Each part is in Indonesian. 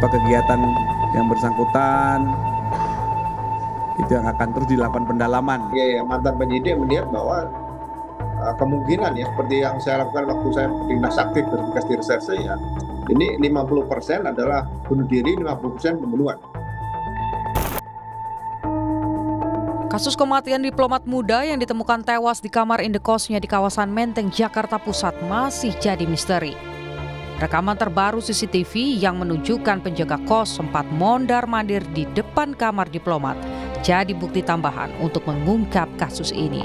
apa kegiatan yang bersangkutan itu yang akan terus dilakukan pendalaman. Mantan penyidik melihat bahwa kemungkinan ya seperti yang saya lakukan waktu saya dinas aktif bertugas di reserse ya, ini 50% adalah bunuh diri, 50% pembunuhan. Kasus kematian diplomat muda yang ditemukan tewas di kamar indekosnya di kawasan Menteng, Jakarta Pusat masih jadi misteri. Rekaman terbaru CCTV yang menunjukkan penjaga kos sempat mondar-mandir di depan kamar diplomat jadi bukti tambahan untuk mengungkap kasus ini.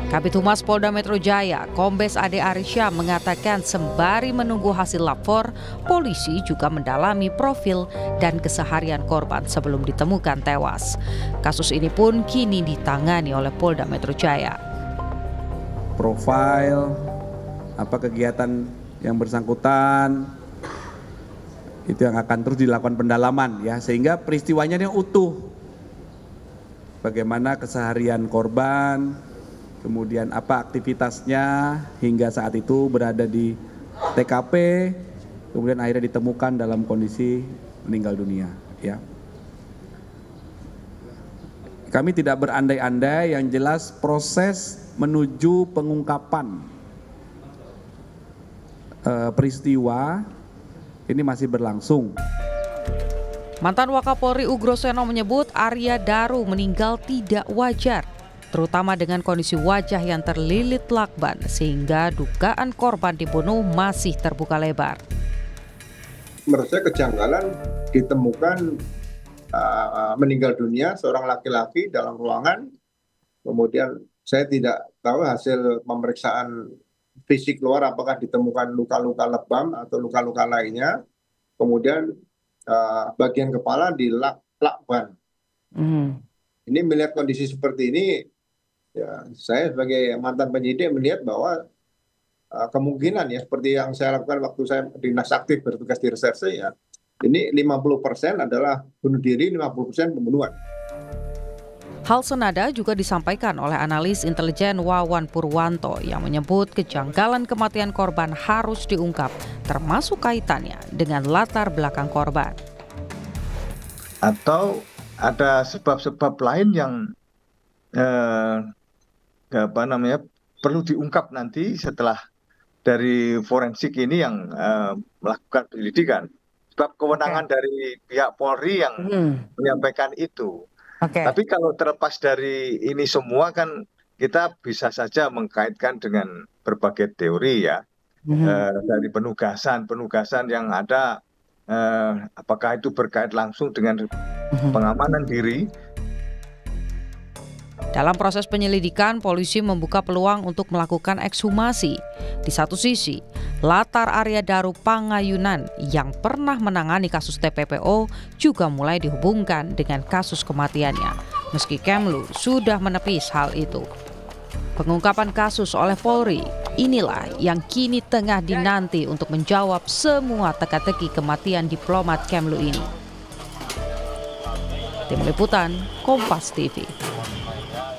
Kabid Humas Polda Metro Jaya, Kombes Ade Arisya mengatakan sembari menunggu hasil lapor, polisi juga mendalami profil dan keseharian korban sebelum ditemukan tewas. Kasus ini pun kini ditangani oleh Polda Metro Jaya. Profil, apa kegiatan yang bersangkutan, itu yang akan terus dilakukan pendalaman ya, sehingga peristiwanya ini utuh. Bagaimana keseharian korban, kemudian apa aktivitasnya hingga saat itu berada di TKP, kemudian akhirnya ditemukan dalam kondisi meninggal dunia. Ya. Kami tidak berandai-andai, yang jelas proses menuju pengungkapan peristiwa ini masih berlangsung. Mantan Wakapolri Ugroseno menyebut Arya Daru meninggal tidak wajar, terutama dengan kondisi wajah yang terlilit lakban sehingga dugaan korban dibunuh masih terbuka lebar. Menurut saya kejanggalan ditemukan meninggal dunia seorang laki-laki dalam ruangan, kemudian saya tidak tahu hasil pemeriksaan fisik luar apakah ditemukan luka-luka lebam atau luka-luka lainnya, kemudian bagian kepala dilakban. Ini melihat kondisi seperti ini, ya, saya sebagai mantan penyidik melihat bahwa kemungkinan ya seperti yang saya lakukan waktu saya dinas aktif bertugas di reserse ya, ini 50% adalah bunuh diri, 50% pembunuhan. Hal senada juga disampaikan oleh analis intelijen Wawan Purwanto yang menyebut kejanggalan kematian korban harus diungkap, termasuk kaitannya dengan latar belakang korban. Atau ada sebab-sebab lain yang perlu diungkap nanti setelah dari forensik ini yang melakukan penyelidikan. Sebab kewenangan dari pihak Polri yang menyampaikan itu. Tapi kalau terlepas dari ini semua kan kita bisa saja mengkaitkan dengan berbagai teori ya. Dari penugasan yang ada, apakah itu berkait langsung dengan pengamanan diri. Dalam proses penyelidikan, polisi membuka peluang untuk melakukan ekshumasi. Di satu sisi, latar Arya Daru Pangayunan yang pernah menangani kasus TPPO juga mulai dihubungkan dengan kasus kematiannya. Meski Kemlu sudah menepis hal itu. Pengungkapan kasus oleh Polri, inilah yang kini tengah dinanti untuk menjawab semua teka-teki kematian diplomat Kemlu ini. Tim Liputan, Kompas TV.